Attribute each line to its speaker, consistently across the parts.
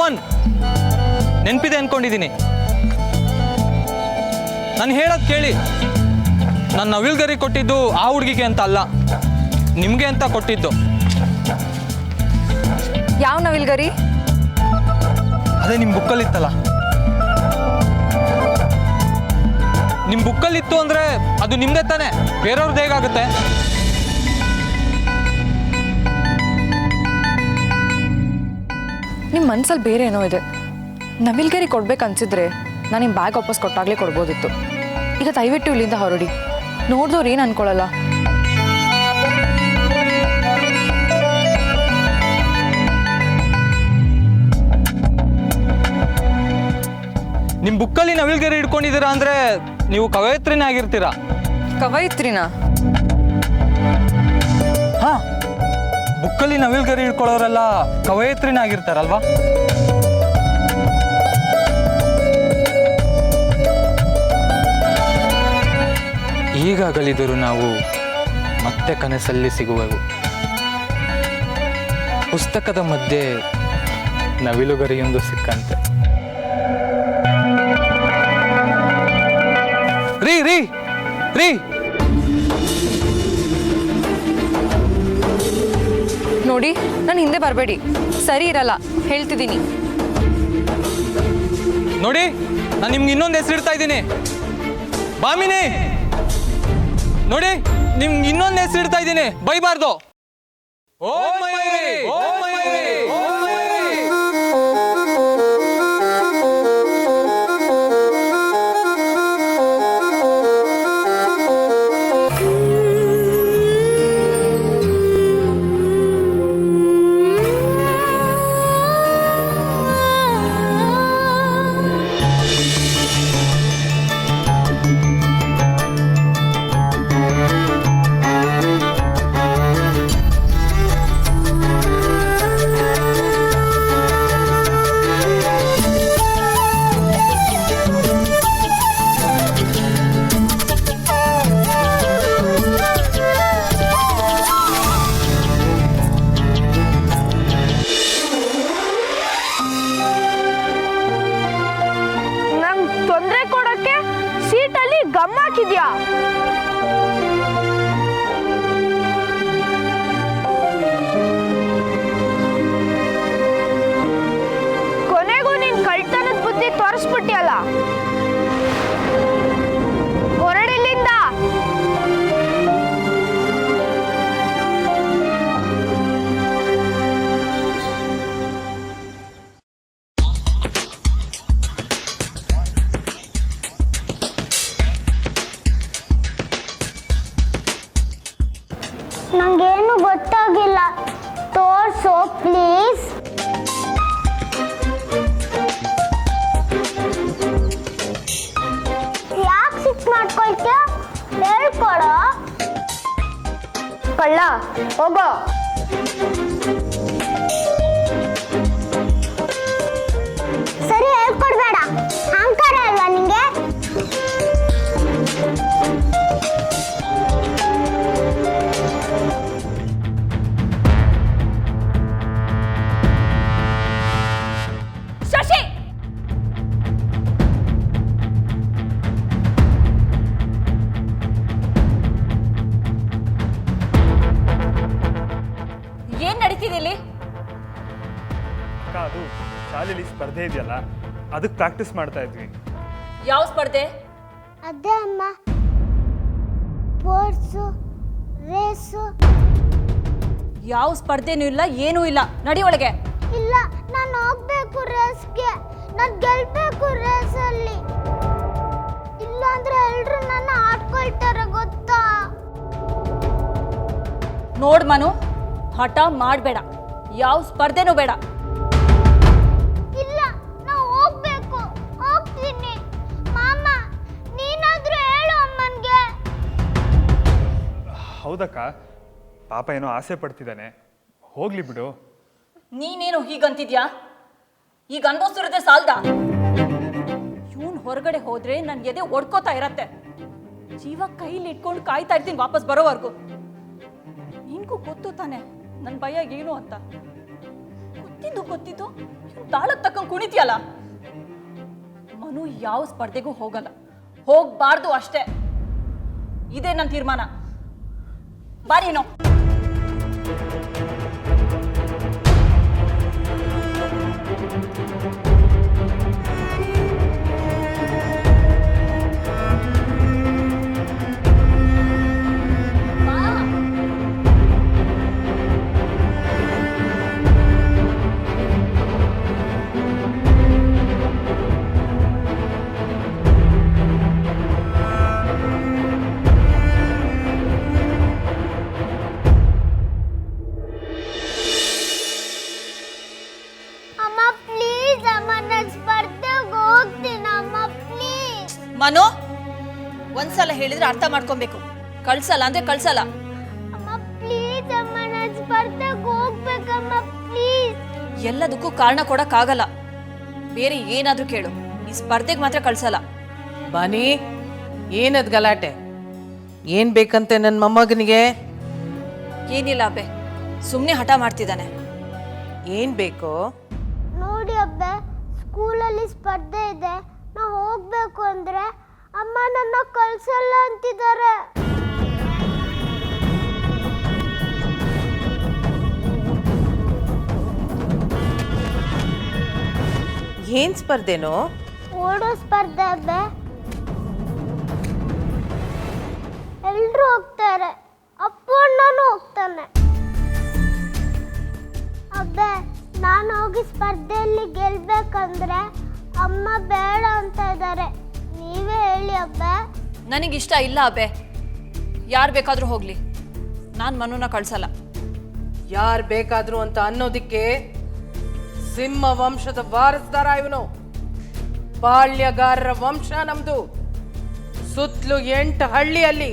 Speaker 1: ಪವನ್ ನೆನಪಿದೆ ಅನ್ಕೊಂಡಿದ್ದೀನಿ. ನಾನು ಹೇಳೋದು ಕೇಳಿ, ನಾನು ನವಿಲ್ಗರಿ ಕೊಟ್ಟಿದ್ದು ಆ ಹುಡುಗಿಗೆ ಅಂತ ಅಲ್ಲ, ನಿಮಗೆ ಅಂತ ಕೊಟ್ಟಿದ್ದು.
Speaker 2: ಯಾವ ನವಿಲ್ಗರಿ?
Speaker 1: ಅದೇ ನಿಮ್ಮ ಬುಕ್ಕಲ್ಲಿತ್ತಲ್ಲ. ನಿಮ್ಮ ಬುಕ್ಕಲ್ಲಿತ್ತು ಅಂದರೆ ಅದು ನಿಮ್ಮದೇ ತಾನೆ, ಬೇರೆಯವ್ರದ್ದು ಹೇಗಾಗುತ್ತೆ?
Speaker 2: ನಿಮ್ಮ ಮನಸ್ಸಲ್ಲಿ ಬೇರೆ ಏನೋ ಇದೆ. ನವಿಲ್ಗರಿ ಕೊಡ್ಬೇಕನ್ಸಿದ್ರೆ ನಾನು ನಿಮ್ಮ ಬ್ಯಾಗ್ ವಾಪಸ್ ಕೊಟ್ಟಾಗಲೇ ಕೊಡ್ಬೋದಿತ್ತು. ಈಗ ದಯವಿಟ್ಟು ಇಲ್ಲಿಂದ ಹೊರಡಿ. ನೋಡಿದವ್ರು ಏನು ಅನ್ಕೊಳ್ಳಲ್ಲ.
Speaker 1: ನಿಮ್ಮ ಬುಕ್ಕಲ್ಲಿ ನವಿಲ್ಗರಿ ಇಟ್ಕೊಂಡಿದ್ದೀರಾ ಅಂದರೆ ನೀವು ಕವಯತ್ರಿನೇ ಆಗಿರ್ತೀರಾ.
Speaker 2: ಕವಯಿತ್ರಿನಾ?
Speaker 1: ಹಾಂ, ಬುಕ್ಕಲ್ಲಿ ನವಿಲ್ಗರಿ ಇಟ್ಕೊಳ್ಳೋರೆಲ್ಲ ಕವಯತ್ರಿನೇ ಆಗಿರ್ತಾರಲ್ವಾ? ಈಗಾಗಲಿದ್ದರೂ ನಾವು ಮತ್ತೆ ಕನಸಲ್ಲಿ ಸಿಗುವೆವು. ಪುಸ್ತಕದ ಮಧ್ಯೆ ನವಿಲುಗರಿಯೊಂದು ಸಿಕ್ಕಂತೆ. ರೀ ರೀ ರೀ
Speaker 2: ನೋಡಿ, ನಾನು ಹಿಂದೆ ಬರಬೇಡಿ, ಸರಿ ಇರಲ್ಲ ಹೇಳ್ತಿದ್ದೀನಿ.
Speaker 1: ನೋಡಿ, ನಾನು ನಿಮ್ಗೆ ಇನ್ನೊಂದು ಹೆಸರಿಡ್ತಾ ಇದ್ದೀನಿ, ಬಾಮಿನಿ. ನೋಡಿ, ನಿಮ್ಗೆ ಇನ್ನೊಂದು ಹೆಸರಿಡ್ತಾ ಇದ್ದೀನಿ, ಬೈಬಾರ್ದು. ಓ ಮಯೂರಿ, ಓ ಮಯೂರಿ, ಓ ಮಯೂರಿ.
Speaker 3: ತೊಂದರೆ ಕೊಡಕ್ಕೆ ಸೀಟಲ್ಲಿ ಗಮ್ ಹಾಕಿದ್ಯಾ? ಕೊನೆಗೂ ನೀನ್ ಕಳ್ತನದ ಬುದ್ಧಿ ತೋರಿಸ್ಬಿಟ್ಟಿಯಲ್ಲ. ಹೊರಡಿಲ್ಲಿಂದ.
Speaker 4: ನಂಗೇನು ಗೊತ್ತಾಗಿಲ್ಲ, ತೋರ್ಸು ಪ್ಲೀಸ್. ಯಾಕೆ ಸಿಟ್ ಮಾಡ್ಕೊಳ್ತೀಯ? ಹೇಳ್ಕೊಡೋ. ಕಳ್ಳ ಹೋಗೋ. ಸರಿ, ಹೇಳ್ಕೊಡ್ಬೇಡ. ಅಹಂಕಾರ ಅಲ್ವಾ ನಿಂಗೆ?
Speaker 3: ಶಶಿ, ಏನ್ ನಡೀತಿದೆ ಇಲ್ಲಿ?
Speaker 5: ಅದು ಶಾಲೆಯಲ್ಲಿ ಸ್ಪರ್ಧೆ ಇದೆಯಲ್ಲ, ಅದಕ್ಕೆ ಪ್ರಾಕ್ಟೀಸ್ ಮಾಡ್ತಾ ಇದ್ವಿ.
Speaker 3: ಯಾವ ಸ್ಪರ್ಧೆ?
Speaker 4: ಅದೇ ಅಮ್ಮ, ಸ್ಪೋರ್ಟ್ಸು, ರೇಸು.
Speaker 3: ಯಾವ ಸ್ಪರ್ಧೆನೂ ಇಲ್ಲ, ಏನೂ ಇಲ್ಲ. ನಡಿ ಒಳಗೆ.
Speaker 4: ಇಲ್ಲ, ನಾನು ಹೋಗ್ಬೇಕು ರೇಸ್ಗೆ. ನಾನು ಗೆಲ್ಬೇಕು ರೇಸಲ್ಲಿ. ಇಲ್ಲಾಂದ್ರೆ ಎಲ್ರು ನನ್ನ ಆಡ್ಕೊಳ್ತಾರೆ, ಗೊತ್ತಾ?
Speaker 3: ನೋಡ್ ಮನು, ಹಠ ಮಾಡಬೇಡ. ಯಾವ ಸ್ಪರ್ಧೆನೂ ಬೇಡ.
Speaker 4: ಇಲ್ಲ, ನಾವು ಹೋಗ್ಬೇಕು. ಹೋಗ್ತೀನಿ. ಮಾಮ, ನೀನಾದ್ರೂ ಹೇಳು ಅಮ್ಮನ್ಗೆ.
Speaker 5: ಹೌದಕ್ಕ, ಪಾಪ ಏನೋ ಆಸೆ ಪಡ್ತಿದ್ದಾನೆ, ಹೋಗ್ಲಿ ಬಿಡು.
Speaker 3: ನೀನೇನು ಹೀಗಂತಿದ್ಯಾ? ಈಗ ಅನ್ಭವಿಸಿರೋದೇ ಸಾಲ್ದ? ಇವನ್ ಹೊರಗಡೆ ಹೋದ್ರೆ ನನ್ ಎದೆ ಒಡ್ಕೋತಾ ಇರತ್ತೆ. ಜೀವ ಕೈಲಿ ಇಟ್ಕೊಂಡು ಕಾಯ್ತಾ ಇರ್ತೀನಿ ವಾಪಸ್ ಬರೋವರೆಗೂ. ನಿನ್ಗೂ ಗೊತ್ತು ತಾನೆ ನನ್ನ ಭಯ ಏನು ಅಂತ. ಗೊತ್ತಿದ್ದು ತಾಳಕ್ ತಕ್ಕಂಗ್ ಕುಣಿತಿಯಲ್ಲ. ಮನು ಯಾವ ಸ್ಪರ್ಧೆಗೂ ಹೋಗಲ್ಲ, ಹೋಗ್ಬಾರ್ದು ಅಷ್ಟೇ. ಇದೇ ನನ್ನ ತೀರ್ಮಾನ. ಬಾರೀನೋ.
Speaker 4: ಅಮ್ಮ ಪ್ಲೀಸ್ ಅಮ್ಮ, ನಾನು ಸ್ಪರ್ಧೆಗೆ ಹೋಗ್ತೀನಿ ಅಮ್ಮ ಪ್ಲೀಸ್.
Speaker 3: ಮನು, ಒಂದ್ಸಲ ಹೇಳಿದ್ರೆ ಅರ್ಥ ಮಾಡ್ಕೊಬೇಕು. ಕಳ್ಸಲ್ಲ ಅಂದ್ರೆ ಕಳ್ಸಲ್ಲ.
Speaker 4: ಅಮ್ಮ ಪ್ಲೀಸ್ ಅಮ್ಮ, ನಾನು ಸ್ಪರ್ಧೆಗೆ ಹೋಗ್ಬೇಕಮ್ಮ ಪ್ಲೀಸ್.
Speaker 3: ಎಲ್ಲದಕ್ಕೂ ಕಾರಣ ಕೊಡಕ್ಕಾಗಲ್ಲ. ಬೇರೆ ಏನಾದ್ರೂ ಕೇಳು, ಈ ಸ್ಪರ್ಧೆಗೆ ಮಾತ್ರ ಕಳ್ಸಲ್ಲ.
Speaker 6: ಬಾನಿ, ಏನದ್ ಗಲಾಟೆ? ಏನ್ ಬೇಕಂತೆ ನನ್ನ ಮೊಮ್ಮಗನಿಗೆ?
Speaker 3: ಏನಿಲ್ಲ ಅಬ್ಬೆ, ಸುಮ್ಮನೆ ಹಠ ಮಾಡ್ತಿದ್ದಾನೆ.
Speaker 6: ಏನ್ ಬೇಕು?
Speaker 4: ನೋಡಿ ಅಬ್ಬೆ, ಸ್ಕೂಲಲ್ಲಿ ಸ್ಪರ್ಧೆ ಇದೆ, ನಾ ಹೋಗ್ಬೇಕು ಅಂದ್ರೆ ಅಮ್ಮ ನನ್ನ ಕಳ್ಸಲ್ಲ ಅಂತಿದ್ದಾರೆ.
Speaker 6: ಏನ್ ಸ್ಪರ್ಧೆನೋ?
Speaker 4: ಓಡೋ ಸ್ಪರ್ಧೆ ಅಬ್ಬೆ. ಎಲ್ರು ಹೋಗ್ತಾರೆ, ಅಪ್ಪು ಅಣ್ಣನೂ ಹೋಗ್ತಾನೆ. ಅಬ್ಬೆ, ನಾನು ಹೋಗಿ ಸ್ಪರ್ಧೆಯಲ್ಲಿ ಗೆಲ್ಬೇಕಂದ್ರೆ ಅಮ್ಮ ಬೇಡ ಅಂತ ಇದ್ದಾರೆ. ನೀವೇ ಹೇಳಿ ಅಬ್ಬೆ.
Speaker 3: ನನಗಿಷ್ಟ ಇಲ್ಲ ಅಬ್ಬೆ. ಯಾರು ಬೇಕಾದ್ರೂ ಹೋಗ್ಲಿ, ನಾನು ಮನುನ ಕಳ್ಸಲ್ಲ.
Speaker 6: ಯಾರ್ ಬೇಕಾದ್ರು ಅಂತ ಅನ್ನೋದಿಕ್ಕೆ ಸಿಂಹ ವಂಶದ ವಾರಸ್ದಾರ ಇವನು. ಬಾಳ್ಯಗಾರರ ವಂಶ ನಮ್ದು. ಸುತ್ತಲೂ 8 ಹಳ್ಳಿಯಲ್ಲಿ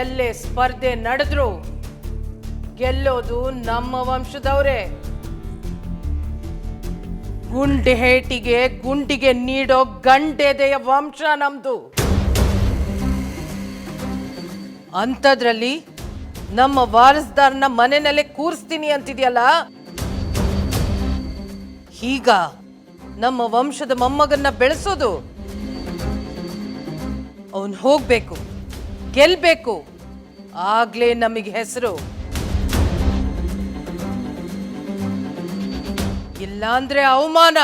Speaker 6: ಎಲ್ಲೇ ಸ್ಪರ್ಧೆ ನಡೆದ್ರು ಗೆಲ್ಲೋದು ನಮ್ಮ ವಂಶದವ್ರೆ. ಗುಂಡಿಗೆ ನೀಡೋ ಗಂಡೆದೆಯ ವಂಶ ನಮ್ದು. ಅಂಥದ್ರಲ್ಲಿ ನಮ್ಮ ವಾರಸ್ದಾರನ ಮನೆಯಲ್ಲೇ ಕೂರಿಸ್ತೀನಿ ಅಂತಿದ್ಯಲ್ಲ, ಹೀಗ ನಮ್ಮ ವಂಶದ ಮೊಮ್ಮಗನ್ನ ಬೆಳೆಸೋದು? ಅವನು ಹೋಗ್ಬೇಕು, ಗೆಲ್ಬೇಕು, ಆಗ್ಲೇ ನಮಗೆ ಹೆಸರು. ಇಲ್ಲಾಂದ್ರೆ ಅವಮಾನ.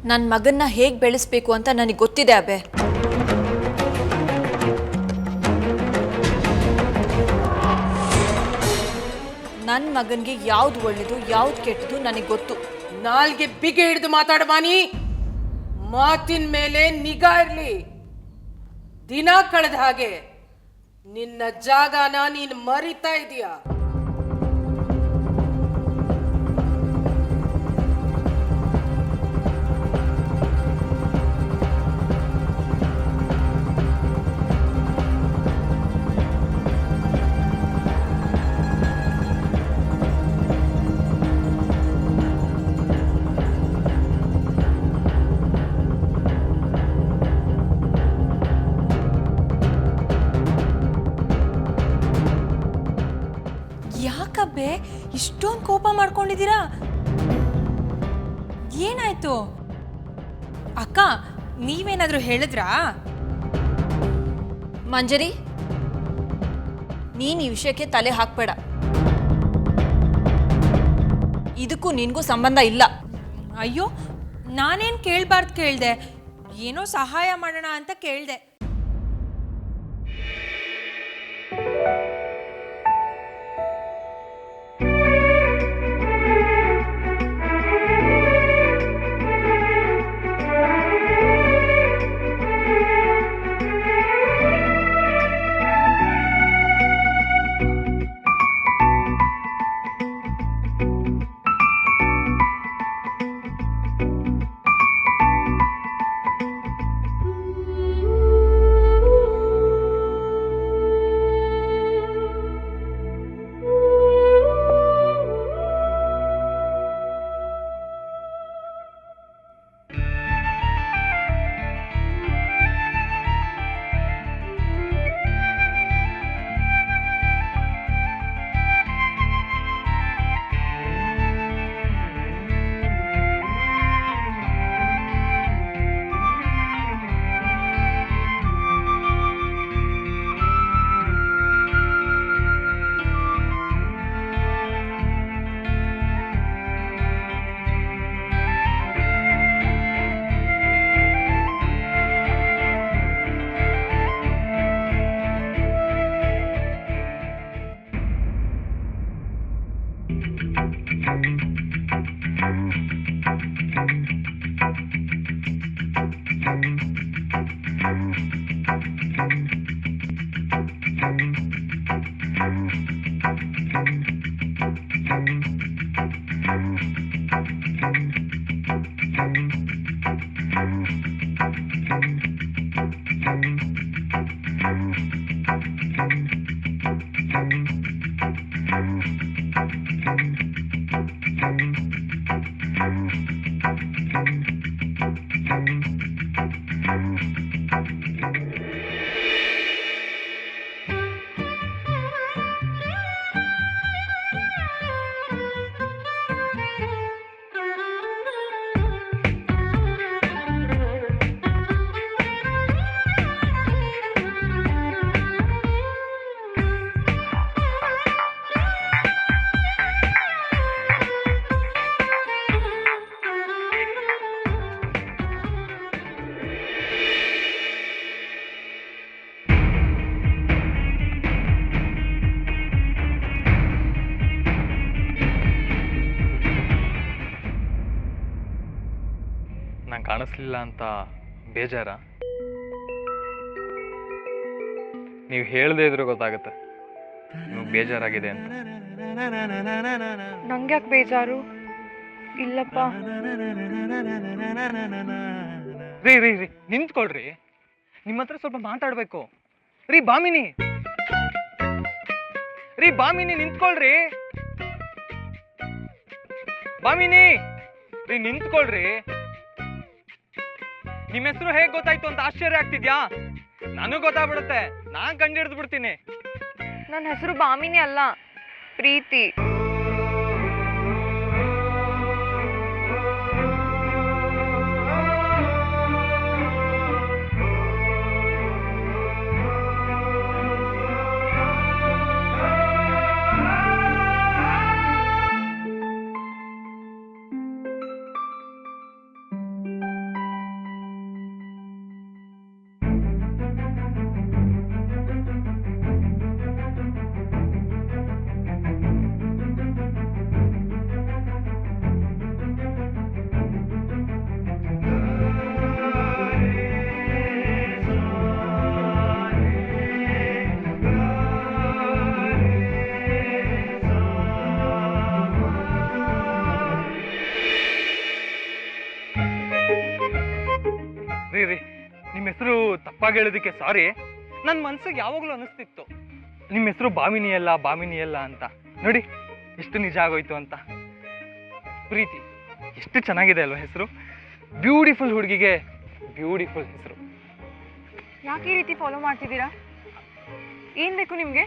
Speaker 3: ನನ್ನ ಮಗನ್ನ ಹೇಗ್ ಬೆಳೆಸ್ಬೇಕು ಅಂತ ನನಗೆ ಗೊತ್ತಿದೆ ಅಬ್ಬೆ. ನನ್ನ ಮಗನ್ಗೆ ಯಾವ್ದು ಒಳ್ಳೇದು ಯಾವ್ದು ಕೆಟ್ಟದು ನನಗೆ ಗೊತ್ತು.
Speaker 6: ನಾಲ್ಗೆ ಬಿಗೆ ಹಿಡಿದು ಮಾತಾಡಬಾನಿ. ಮಾತಿನ ಮೇಲೆ ನಿಗಾ ಇರ್ಲಿ. ದಿನ ಕಳೆದ ಹಾಗೆ ನಿನ್ನ ಜಾಗನ ನೀನು ಮರಿತಾ ಇದೀಯಾ?
Speaker 7: ಯಾಕಬ್ಬೆ ಇಷ್ಟೊಂದು ಕೋಪ ಮಾಡ್ಕೊಂಡಿದ್ದೀರಾ? ಏನಾಯ್ತು ಅಕ್ಕ? ನೀವೇನಾದ್ರೂ ಹೇಳಿದ್ರಾ?
Speaker 3: ಮಂಜರಿ, ನೀನ್ ಈ ವಿಷಯಕ್ಕೆ ತಲೆ ಹಾಕ್ಬೇಡ. ಇದಕ್ಕೂ ನಿನ್ಗೂ ಸಂಬಂಧ ಇಲ್ಲ.
Speaker 7: ಅಯ್ಯೋ, ನಾನೇನು ಕೇಳಬಾರ್ದು ಕೇಳಿದೆ, ಏನೋ ಸಹಾಯ ಮಾಡೋಣ ಅಂತ ಕೇಳಿದೆ.
Speaker 1: ಕಾಣಿಸ್ಲಿಲ್ಲ ಅಂತ ಬೇಜಾರ? ನೀವು ಹೇಳದೇ ಇದ್ರೂ ಗೊತ್ತಾಗುತ್ತೆ ನಿಮಗೆ ಬೇಜಾರಾಗಿದೆ ಅಂತ.
Speaker 2: ನಂಗೆ ಯಾಕೆ ಬೇಜಾರು? ಇಲ್ಲಪ್ಪ.
Speaker 1: ರೀ ರೀ ರೀ ನಿಂತ್ಕೊಳ್ರಿ, ನಿಮ್ಮ ಹತ್ರ ಸ್ವಲ್ಪ ಮಾತಾಡ್ಬೇಕು. ರೀ ಬಾಮಿನಿ, ರೀ ಬಾಮಿನಿ ನಿಂತ್ಕೊಳ್ರಿ. ಬಾಮಿನಿ ರೀ ನಿಂತ್ಕೊಳ್ರಿ. ನಿಮ್ಮ ಹೆಸರು ಹೇಗ್ ಗೊತ್ತಾಯ್ತು ಅಂತ ಆಶ್ಚರ್ಯ ಆಗ್ತಿದ್ಯಾ? ನನಗೂ ಗೊತ್ತಾಗ್ಬಿಡುತ್ತೆ, ನಾನ್ ಕಂಡು ಬಿಡ್ತೀನಿ.
Speaker 2: ನನ್ನ ಹೆಸರು ಬಾಮಿನಿ ಅಲ್ಲ, ಪ್ರೀತಿ.
Speaker 1: ರೀ ರೀ ನಿಮ್ಮ ಹೆಸರು ತಪ್ಪಾಗಿ ಹೇಳೋದಕ್ಕೆ ಸಾರಿ. ನನ್ನ ಮನ್ಸಿಗೆ ಯಾವಾಗಲೂ ಅನಿಸ್ತಿತ್ತು ನಿಮ್ಮ ಹೆಸರು ಬಾಮಿನಿ ಅಲ್ಲ ಅಂತ. ನೋಡಿ ಎಷ್ಟು ನಿಜ ಆಗೋಯ್ತು ಅಂತ. ಪ್ರೀತಿ ಎಷ್ಟು ಚೆನ್ನಾಗಿದೆ ಅಲ್ವಾ ಹೆಸರು? ಬ್ಯೂಟಿಫುಲ್ ಹುಡುಗಿಗೆ ಬ್ಯೂಟಿಫುಲ್ ಹೆಸರು.
Speaker 2: ಯಾಕೆ ಈ ರೀತಿ ಫಾಲೋ ಮಾಡ್ತಿದ್ದೀರಾ? ಏನ್ ಬೇಕು ನಿಮ್ಗೆ?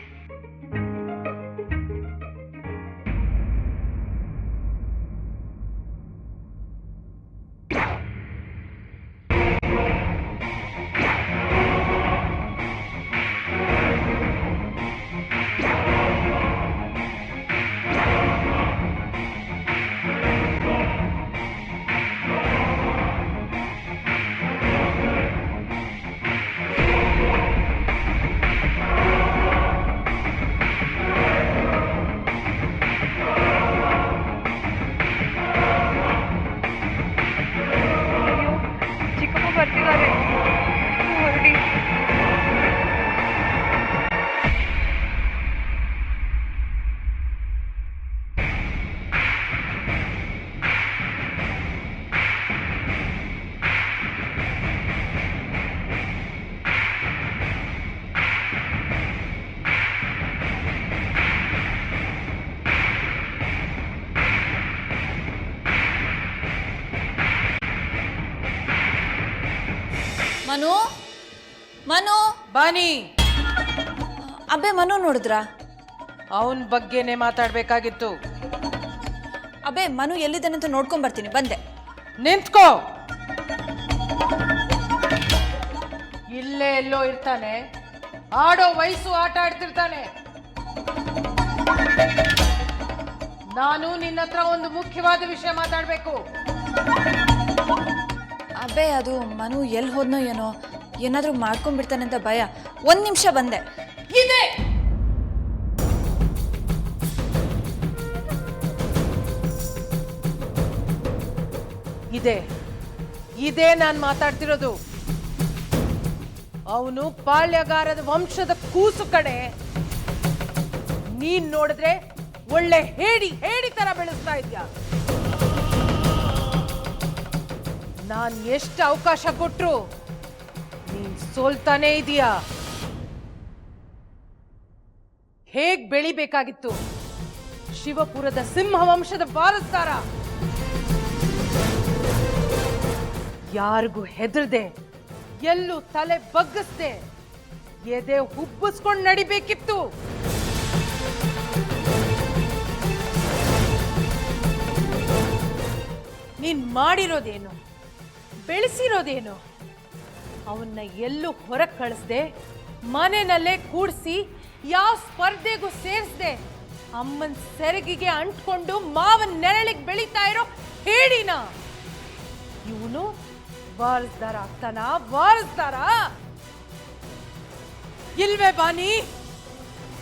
Speaker 2: ಬರ್ತಿದ್ದಾರೆ, ಹೊರಡಿ.
Speaker 3: ಮನು, ಮನು,
Speaker 6: ಬಾನಿ,
Speaker 3: ಅಬ್ಬೆ ಮನು ನೋಡಿದ್ರಾ?
Speaker 6: ಅವನ ಬಗ್ಗೆನೇ ಮಾತಾಡ್ಬೇಕಾಗಿತ್ತು.
Speaker 3: ಅಬ್ಬೆ ಮನು ಎಲ್ಲಿದ್ದಾನಂತ ನೋಡ್ಕೊಂಡ್ ಬರ್ತೀನಿ, ಬಂದೆ.
Speaker 6: ನಿಂತ್ಕೋ. ಇಲ್ಲೇ ಎಲ್ಲೋ ಇರ್ತಾನೆ, ಆಡೋ ವಯಸ್ಸು ಆಟ ಆಡ್ತಿರ್ತಾನೆ. ನಾನು ನಿನ್ನ ಹತ್ರ ಒಂದು ಮುಖ್ಯವಾದ ವಿಷಯ ಮಾತಾಡ್ಬೇಕು.
Speaker 3: ಅಬ್ಬೆ ಅದು ಮನು ಎಲ್ಲಿ ಹೋದ್ನೋ ಏನೋ, ಏನಾದ್ರೂ ಮಾಡ್ಕೊಂಡ್ಬಿಡ್ತಾನೆ ಅಂತ ಭಯ. 1 ನಿಮಿಷ ಬಂದೆ.
Speaker 6: ಇದೆ ಇದೆ ಇದೇ ನಾನು ಮಾತಾಡ್ತಿರೋದು. ಅವನು ಪಾಳ್ಯಗಾರದ ವಂಶದ ಕೂಸು ಕಡೆ. ನೀನ್ ನೋಡಿದ್ರೆ ಒಳ್ಳೆ ಹೇಡಿ ತರ ಬೆಳೆಸ್ತಾ ಇದ್ಯಾ. ನಾನ್ ಎಷ್ಟು ಅವಕಾಶ ಕೊಟ್ರು ನೀನ್ ಸೋಲ್ತಾನೇ ಇದೀಯಾ. ಹೇಗ್ ಬೆಳಿಬೇಕಾಗಿತ್ತು? ಶಿವಪುರದ ಸಿಂಹ ವಂಶದ ವಾರಸ್ದಾರ. ಯಾರಿಗೂ ಹೆದರ್ದೆ, ಎಲ್ಲೂ ತಲೆ ಬಗ್ಗಿಸ್ದೆ, ಎದೆ ಹುಬ್ಬಿಸ್ಕೊಂಡು ನಡಿಬೇಕಿತ್ತು. ನೀನ್ ಮಾಡಿರೋದೇನು, ಬೆಳೆಸಿರೋದೇನು? ಅವನ್ನ ಎಲ್ಲೂ ಹೊರಗೆ ಕಳಿಸ್ದೆ, ಮನೆಯಲ್ಲೇ ಕೂಡಿಸಿ ಯಾವ ಸ್ಪರ್ಧೆಗೂ ಸೇರಿಸ್ದೆ, ಅಮ್ಮನ ಸೆರಗಿಗೆ ಅಂಟ್ಕೊಂಡು ಮಾವನ ನೆರಳಿಗೆ ಬೆಳೀತಾ ಇರೋ ಹೇಳಿನ ಇವನು ವಾರಸ್ದಾರ ಆಗ್ತಾನ? ವಾರಸ್ದಾರ ಇಲ್ವೇ ಬಾನಿ?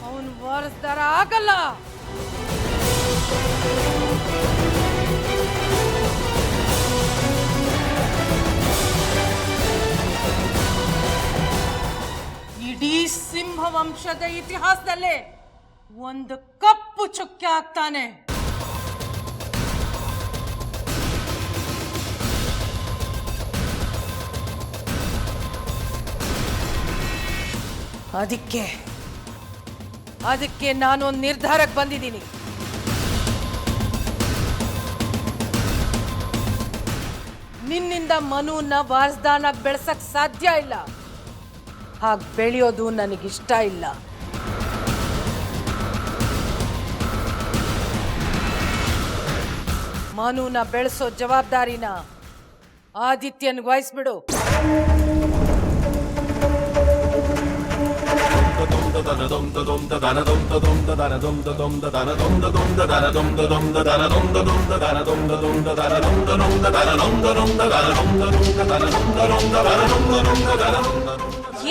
Speaker 6: ಅವನು ವಾರಸ್ದಾರ ಆಗಲ್ಲ. ಇಡೀ ಸಿಂಹ ವಂಶದ ಇತಿಹಾಸದಲ್ಲೇ ಒಂದು ಕಪ್ಪು ಚುಕ್ಕೆ ಆಗ್ತಾನೆ. ಅದಕ್ಕೆ ನಾನೊಂದು ನಿರ್ಧಾರಕ್ಕೆ ಬಂದಿದ್ದೀನಿ. ನಿನ್ನಿಂದ ಮನುನ ವಾರಸ್ದಾನಾಗಿ ಬೆಳೆಸಕ್ ಸಾಧ್ಯ ಇಲ್ಲ. ಹಾಗೆ ಬೆಳೆಯೋದು ನನಗಿಷ್ಟ ಇಲ್ಲ. ಮನುನ ಬೆಳೆಸೋ ಜವಾಬ್ದಾರಿನ ಆದಿತ್ಯನ್ಗೆ ವಹಿಸ್ಬಿಡು.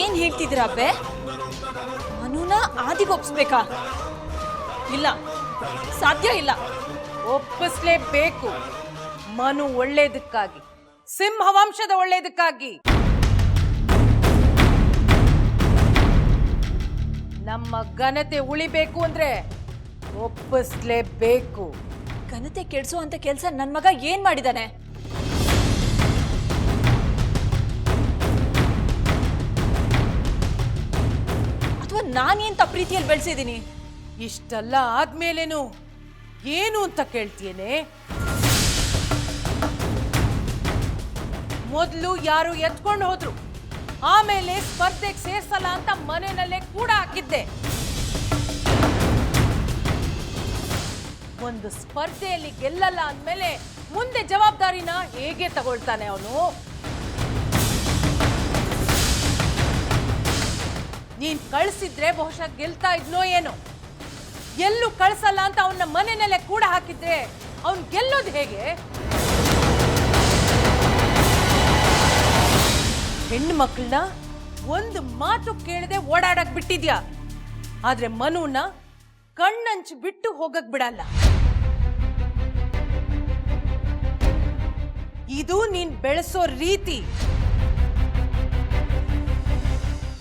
Speaker 3: ಏನ್ ಹೇಳ್ತಿದ್ದೀರಾ ಅಬ್ಬೆ? ಮನುನ ಆದಿಗೊಪ್ಸ್ಬೇಕಾ? ಇಲ್ಲ, ಸಾಧ್ಯ ಇಲ್ಲ.
Speaker 6: ಒಪ್ಪಿಸ್ಲೇಬೇಕು. ಮನು ಒಳ್ಳೇದಕ್ಕಾಗಿ, ಸಿಂಹ ವಂಶದ ಒಳ್ಳೇದಕ್ಕಾಗಿ. ನಮ್ಮ ಘನತೆ ಉಳಿಬೇಕು ಅಂದ್ರೆ ಒಪ್ಪಿಸ್ಲೇಬೇಕು.
Speaker 3: ಘನತೆ ಕೆಡ್ಸೋ ಅಂತ ಕೆಲ್ಸ ನನ್ ಮಗ ಏನ್ ಮಾಡಿದಾನೆ? ಅಥವಾ ನಾನೇನ್ ತಪ್ರೀತಿಯಲ್ಲಿ ಬೆಳೆಸಿದೀನಿ?
Speaker 6: ಇಷ್ಟೆಲ್ಲ ಆದ್ಮೇಲೇನು ಏನು ಅಂತ ಕೇಳ್ತೀಯೇನೆ? ಮೊದಲು ಯಾರು ಎತ್ಕೊಂಡು ಹೋದ್ರು, ಆಮೇಲೆ ಸ್ಪರ್ಧೆಗೆ ಸೇರ್ಸಲ್ಲ ಅಂತ ಮನೆಯಲ್ಲೇ ಕೂಡ ಹಾಕಿದ್ದೆ. ಒಂದು ಸ್ಪರ್ಧೆಯಲ್ಲಿ ಗೆಲ್ಲಲ್ಲ ಅಂದ್ಮೇಲೆ ಮುಂದೆ ಜವಾಬ್ದಾರಿನ ಹೇಗೆ ತಗೊಳ್ತಾನೆ ಅವನು? ನೀನ್ ಕಳಿಸಿದ್ರೆ ಬಹುಶಃ ಗೆಲ್ತಾ ಇದ್ನೋ ಏನೋ. ಎಲ್ಲೂ ಕಳ್ಸಲ್ಲ ಅಂತ ಅವನ ಮನೆಯಲ್ಲೇ ಕೂಡ ಹಾಕಿದ್ರೆ ಅವನ್ ಗೆಲ್ಲೋದು ಹೇಗೆ? ಹೆಣ್ಣು ಮಕ್ಕಳನ್ನ ಒಂದು ಮಾತು ಕೇಳದೆ ಓಡಾಡಕ್ ಬಿಟ್ಟಿದ್ಯಾ, ಆದ್ರೆ ಮನುನ ಕಣ್ಣಂಚು ಬಿಟ್ಟು ಹೋಗಕ್ ಬಿಡಲ್ಲ. ಇದು ನೀನ್ ಬೆಳೆಸೋ ರೀತಿ.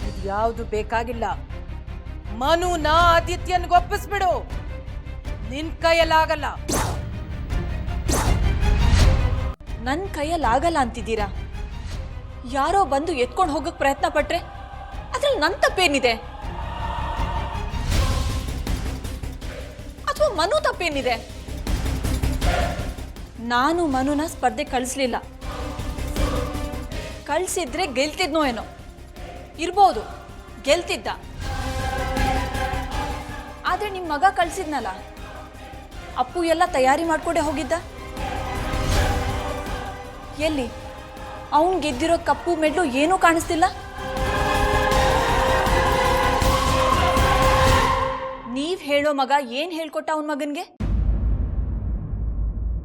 Speaker 6: ಇದ್ಯಾವುದು ಬೇಕಾಗಿಲ್ಲ. ಮನುನ ಆದಿತ್ಯನ್ಗೆ ಒಪ್ಪಿಸ್ಬಿಡು. ನಿನ್ ಕೈಯಲ್ಲಾಗಲ್ಲ.
Speaker 3: ನನ್ ಕೈಯಲ್ಲಾಗಲ್ಲ ಅಂತಿದ್ದೀರಾ? ಯಾರೋ ಬಂದು ಎತ್ಕೊಂಡು ಹೋಗಕ್ ಪ್ರಯತ್ನ ಪಟ್ರೆ ಅದ್ರಲ್ಲಿ ನನ್ ತಪ್ಪೇನಿದೆ? ಅಥವಾ ಮನು ತಪ್ಪೇನಿದೆ? ನಾನು ಮನುನ ಸ್ಪರ್ಧೆ ಕಳಿಸ್ಲಿಲ್ಲ. ಕಳ್ಸಿದ್ರೆ ಗೆಲ್ತಿದ್ನೋ ಏನೋ. ಇರ್ಬೋದು, ಗೆಲ್ತಿದ್ದ. ಆದ್ರೆ ನಿಮ್ ಮಗ ಕಳ್ಸಿದ್ನಲ್ಲ, ಅಪ್ಪು ಎಲ್ಲ ತಯಾರಿ ಮಾಡ್ಕೊಂಡೆ ಹೋಗಿದ್ದ. ಎಲ್ಲಿ ಅವನ್ ಗೆದ್ದಿರೋ ಕಪ್ಪು ಮೆಡ್ಲು ಏನೂ ಕಾಣಿಸ್ತಿಲ್ಲ. ನೀವ್ ಹೇಳೋ ಮಗ ಏನ್ ಹೇಳ್ಕೊಟ್ಟ ಅವನ್ ಮಗನ್ಗೆ?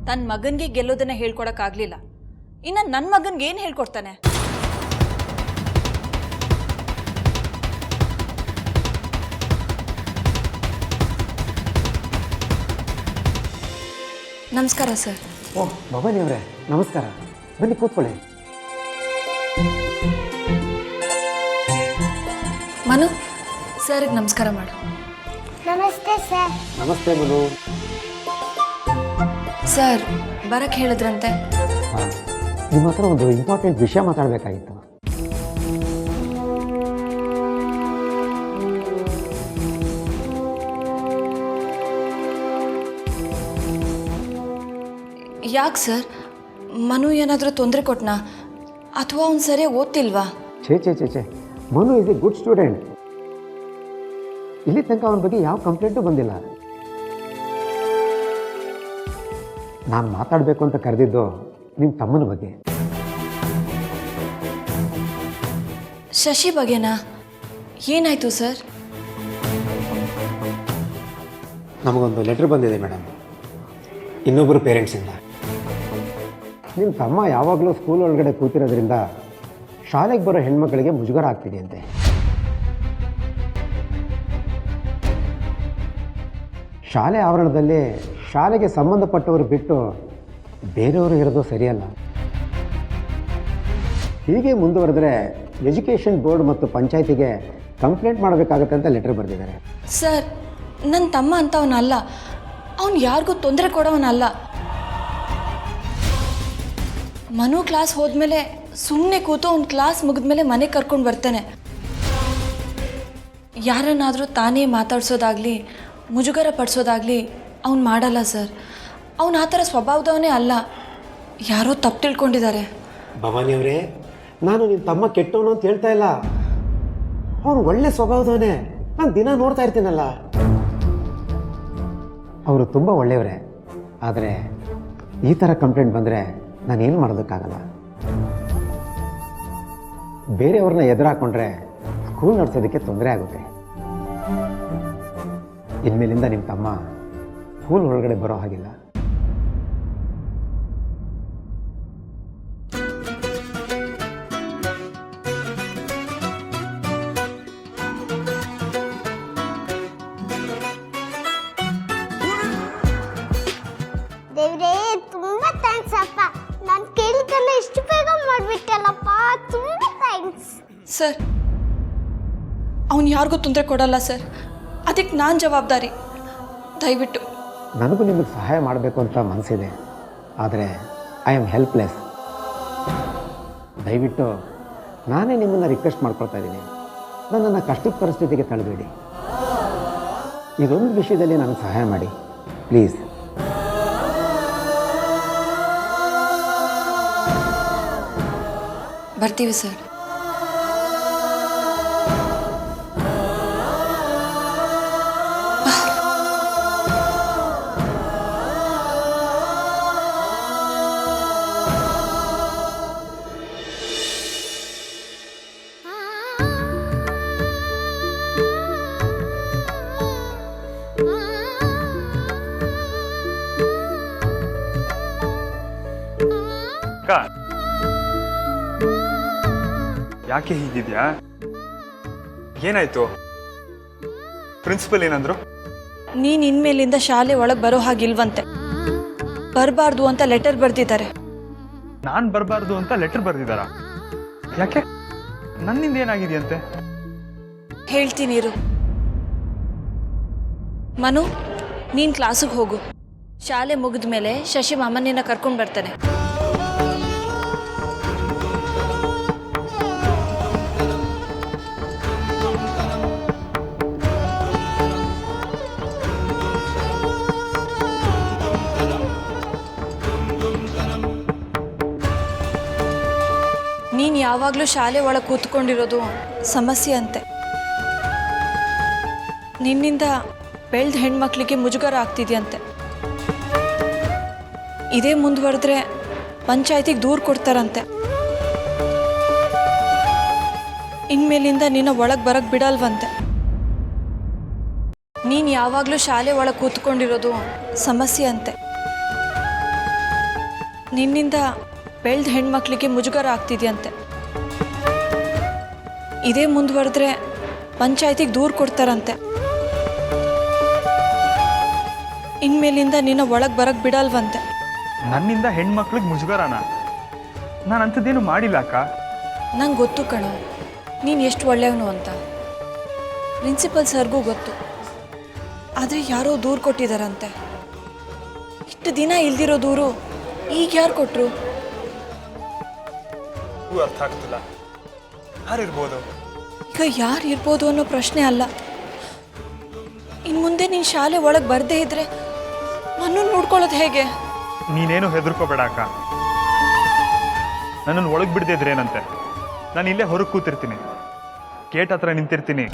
Speaker 3: ತನ್ ಮಗನ್ಗೆ ಗೆಲ್ಲೋದನ್ನ ಹೇಳ್ಕೊಡಕ್ ಆಗ್ಲಿಲ್ಲ, ಇನ್ನ ನನ್ ಮಗನ್ಗೆ ಏನ್ ಹೇಳ್ಕೊಡ್ತಾನೆ? ನಮಸ್ಕಾರ ಸರ್.
Speaker 8: ಓಹ್ ಭವಾನಿ ಅವರೇ, ನಮಸ್ಕಾರ. ಬನ್ನಿ ಕೂತ್ಕೊಳ್ಳಿ.
Speaker 2: ಮನು ಸರ್ಗೆ ನಮಸ್ಕಾರ ಮಾಡು.
Speaker 4: ನಮಸ್ತೆ ಸರ್.
Speaker 8: ನಮಸ್ತೆ ಮನು.
Speaker 2: ಸರ್ ಬರಕ್ಕೆ ಹೇಳಿದ್ರಂತೆ.
Speaker 8: ಹಾಂ, ನಿಮ್ಮ ಹತ್ರ ಒಂದು ಇಂಪಾರ್ಟೆಂಟ್ ವಿಷಯ ಮಾತಾಡಬೇಕಾಗಿತ್ತು.
Speaker 2: ಯಾಕೆ ಸರ್? ಮನು ಏನಾದರೂ ತೊಂದರೆ ಕೊಟ್ನಾ? ಅಥವಾ ಅವ್ನು ಸರಿಯಾಗಿ ಓದ್ತಿಲ್ವಾ?
Speaker 8: ಛೇ Manu is A good student. ಇಲ್ಲಿ ತನಕ ಅವನ ಬಗ್ಗೆ ಯಾವ ಕಂಪ್ಲೇಂಟು ಬಂದಿಲ್ಲ. ನಾನು ಮಾತಾಡಬೇಕು ಅಂತ ಕರೆದಿದ್ದು ನಿಮ್ಮ ತಮ್ಮನ ಬಗ್ಗೆ.
Speaker 2: ಶಶಿ ಬಗ್ಗೆನಾ? ಏನಾಯಿತು ಸರ್?
Speaker 8: ನಮಗೊಂದು ಲೆಟ್ರ್ ಬಂದಿದೆ ಮೇಡಮ್, ಇನ್ನೊಬ್ಬರು ಪೇರೆಂಟ್ಸಿಂದ. ನಿಮ್ಮ ತಮ್ಮ ಯಾವಾಗಲೂ ಸ್ಕೂಲ್ ಒಳಗಡೆ ಕೂತಿರೋದ್ರಿಂದ ಶಾಲೆಗೆ ಬರೋ ಹೆಣ್ಮಕ್ಳಿಗೆ ಮುಜುಗರ ಆಗ್ತಿದೆಯಂತೆ. ಶಾಲೆ ಆವರಣದಲ್ಲಿ ಶಾಲೆಗೆ ಸಂಬಂಧಪಟ್ಟವರು ಬಿಟ್ಟು ಬೇರೆಯವರು ಇರೋದು ಸರಿಯಲ್ಲ. ಹೀಗೆ ಮುಂದುವರೆದರೆ ಎಜುಕೇಷನ್ ಬೋರ್ಡ್ ಮತ್ತು ಪಂಚಾಯತಿಗೆ ಕಂಪ್ಲೇಂಟ್ ಮಾಡಬೇಕಾಗತ್ತೆ ಅಂತ ಲೆಟ್ರ್ ಬರೆದಿದ್ದಾರೆ.
Speaker 2: ಸರ್, ನನ್ನ ತಮ್ಮ ಅಂತವನಲ್ಲ. ಅವನು ಯಾರಿಗೂ ತೊಂದರೆ ಕೊಡೋವನಲ್ಲ. ಮನು ಕ್ಲಾಸ್ ಹೋದ್ಮೇಲೆ ಸುಮ್ಮನೆ ಕೂತು ಅವ್ನ ಕ್ಲಾಸ್ ಮುಗಿದ್ಮೇಲೆ ಮನೆಗೆ ಕರ್ಕೊಂಡು ಬರ್ತಾನೆ. ಯಾರನ್ನಾದರೂ ತಾನೇ ಮಾತಾಡ್ಸೋದಾಗಲಿ ಮುಜುಗರ ಪಡಿಸೋದಾಗಲಿ ಅವ್ನು ಮಾಡಲ್ಲ ಸರ್. ಅವನು ಆ ಥರ ಸ್ವಭಾವದವನೇ ಅಲ್ಲ. ಯಾರೋ ತಪ್ಪು ತಿಳ್ಕೊಂಡಿದ್ದಾರೆ.
Speaker 8: ಭವಾನಿಯವರೇ, ನಾನು ನಿಮ್ಮ ತಮ್ಮ ಕೆಟ್ಟವನು ಅಂತ ಹೇಳ್ತಾ ಇಲ್ಲ. ಅವನು ಒಳ್ಳೆ ಸ್ವಭಾವದವನೇ. ನಾನು ದಿನ ನೋಡ್ತಾ ಇರ್ತೀನಲ್ಲ. ಅವರು ತುಂಬ ಒಳ್ಳೆಯವರೇ. ಆದರೆ ಈ ಥರ ಕಂಪ್ಲೇಂಟ್ ಬಂದರೆ ನಾನೇನು ಮಾಡೋದಕ್ಕಾಗಲ್ಲ. ಬೇರೆಯವ್ರನ್ನ ಎದುರಾಕೊಂಡ್ರೆ ಸ್ಕೂಲ್ ನಡೆಸೋದಕ್ಕೆ ತೊಂದರೆ ಆಗುತ್ತೆ. ಇನ್ಮೇಲಿಂದ ನಿಮ್ಮ ತಮ್ಮ ಸ್ಕೂಲ್ ಒಳಗಡೆ ಬರೋ ಹಾಗಿಲ್ಲ.
Speaker 4: ದೇವ್ರೇ, ತುಂಬಾ ಥ್ಯಾಂಕ್ಸ್ ಅಪ್ಪ. ನಾನು ಕೇಳಿದ್ದೆಲ್ಲ ಇಷ್ಟು ಬೇಗ ಮಾಡಿಬಿಟ್ಟಲ್ಲಪ್ಪ. ತುಂಬಾ ಥ್ಯಾಂಕ್ಸ್.
Speaker 2: ಸರ್, ಅವನು ಯಾರಿಗೂ ತೊಂದರೆ ಕೊಡಲ್ಲ ಸರ್. ಅದಕ್ಕೆ ನಾನು ಜವಾಬ್ದಾರಿ. ದಯವಿಟ್ಟು.
Speaker 8: ನನಗೂ ನಿಮಗೆ ಸಹಾಯ ಮಾಡಬೇಕು ಅಂತ ಮನಸ್ಸಿದೆ, ಆದರೆ ಐ ಆಮ್ ಹೆಲ್ಪ್ಲೆಸ್. ದಯವಿಟ್ಟು ನಾನೇ ನಿಮ್ಮನ್ನು ರಿಕ್ವೆಸ್ಟ್ ಮಾಡ್ಕೊಳ್ತಾ ಇದ್ದೀನಿ, ನನ್ನನ್ನು ಕಷ್ಟದ ಪರಿಸ್ಥಿತಿಗೆ ತಳ್ಳಬೇಡಿ. ಇದೊಂದು ವಿಷಯದಲ್ಲಿ ನನಗೆ ಸಹಾಯ ಮಾಡಿ ಪ್ಲೀಸ್.
Speaker 2: ಬರ್ತೀವಿ ಸರ್.
Speaker 5: ಅಕ್ಕ, ಯಾಕೆ ಹೀಗಿದ್ಯಾ? ಏನಾಯ್ತು? ಪ್ರಿನ್ಸಿಪಲ್ ಏನಂದ್ರು?
Speaker 2: ನೀನು ಇನ್ಮೇಲಿಂದ ಶಾಲೆ ಒಳಗೆ ಬರೋ ಹಾಗಿಲ್ವಂತೆ. ಬರಬಾರ್ದು ಅಂತ ಲೆಟರ್ ಬರೆದಿದ್ದಾರೆ.
Speaker 5: ನಾನು ಬರಬಾರ್ದು ಅಂತ ಲೆಟರ್ ಬರೆದಿದ್ದಾರಾ? ಯಾಕೆ? ನನ್ನಿಂದ ಏನಾಗಿದೆಯಂತೆ?
Speaker 2: ಹೇಳ್ತೀನಿ ಇರು. ಮನು, ನೀನು ಕ್ಲಾಸಿಗೆ ಹೋಗು. ಶಾಲೆ ಮುಗಿದ ಮೇಲೆ ಶಶಿ ಮಾಮನಿನ ಕರ್ಕೊಂಡು ಬರ್ತಾನೆ. ನೀನು ಯಾವಾಗಲೂ ಶಾಲೆ ಒಳಗೆ ಕೂತ್ಕೊಂಡಿರೋದು ಸಮಸ್ಯೆ ಅಂತೆ. ನಿನ್ನಿಂದ ಬೆಳೆದ ಹೆಣ್ಮಕ್ಳಿಗೆ ಮುಜುಗರ ಆಗ್ತಿದೆಯಂತೆ. ಇದೇ ಮುಂದುವರೆದ್ರೆ ಪಂಚಾಯತಿಗೆ ದೂರು ಕೊಡ್ತಾರಂತೆ. ಇನ್ಮೇಲಿಂದ ನಿನ್ನ ಒಳಗೆ ಬರಕ್ಕೆ ಬಿಡಲ್ವಂತೆ. ನೀನು ಯಾವಾಗಲೂ ಶಾಲೆ ಒಳಗೆ ಕೂತ್ಕೊಂಡಿರೋದು ಸಮಸ್ಯೆ ಅಂತೆ. ನಿನ್ನಿಂದ ಬೆಳೆದ ಹೆಣ್ಮಕ್ಳಿಗೆ ಮುಜುಗರ ಆಗ್ತಿದೆಯಂತೆ. ಇದೇ ಮುಂದುವರೆದ್ರೆ ಪಂಚಾಯತಿಗೆ ದೂರು ಕೊಡ್ತಾರಂತೆ. ಇನ್ಮೇಲಿಂದ ನಿನ್ನ ಒಳಗೆ ಬರಕ್ಕೆ ಬಿಡಲ್ವಂತೆ.
Speaker 5: ನನ್ನಿಂದ ಹೆಣ್ಮಕ್ಳಿಗೆ ಮುಜುಗರನ? ನಾನು ಅಂಥದ್ದೇನು ಮಾಡಿಲ್ಲ ಅಕ್ಕ.
Speaker 2: ನಂಗೆ ಗೊತ್ತು ಕಣ, ನೀನು ಎಷ್ಟು ಒಳ್ಳೆಯವನು ಅಂತ. ಪ್ರಿನ್ಸಿಪಲ್ ಸರ್ಗೂ ಗೊತ್ತು. ಆದರೆ ಯಾರೋ ದೂರು ಕೊಟ್ಟಿದ್ದಾರಂತೆ. ಇಷ್ಟು ದಿನ ಇಲ್ದಿರೋ ದೂರು ಈಗ ಯಾರು ಕೊಟ್ಟರು?
Speaker 5: ಅರ್ಥ ಆಗ್ತಿಲ್ಲ. ಯಾರಿರ್ಬೋದು?
Speaker 2: ಈಗ ಯಾರು ಇರ್ಬೋದು ಅನ್ನೋ ಪ್ರಶ್ನೆ ಅಲ್ಲ. ಇನ್ನು ಮುಂದೆ ನೀನು ಶಾಲೆ ಒಳಗೆ ಬರದೇ ಇದ್ರೆ ನನ್ನನ್ನು ನೋಡ್ಕೊಳ್ಳೋದು ಹೇಗೆ?
Speaker 5: ನೀನೇನು ಹೆದರ್ಕೋಬೇಡ ಅಕ್ಕ. ನನ್ನನ್ನು ಒಳಗೆ ಬಿಡದೇ ಇದ್ರೇನಂತೆ, ನಾನು ಇಲ್ಲೇ ಹೊರಗೆ ಕೂತಿರ್ತೀನಿ, ಗೇಟ್ ಹತ್ರ ನಿಂತಿರ್ತೀನಿ.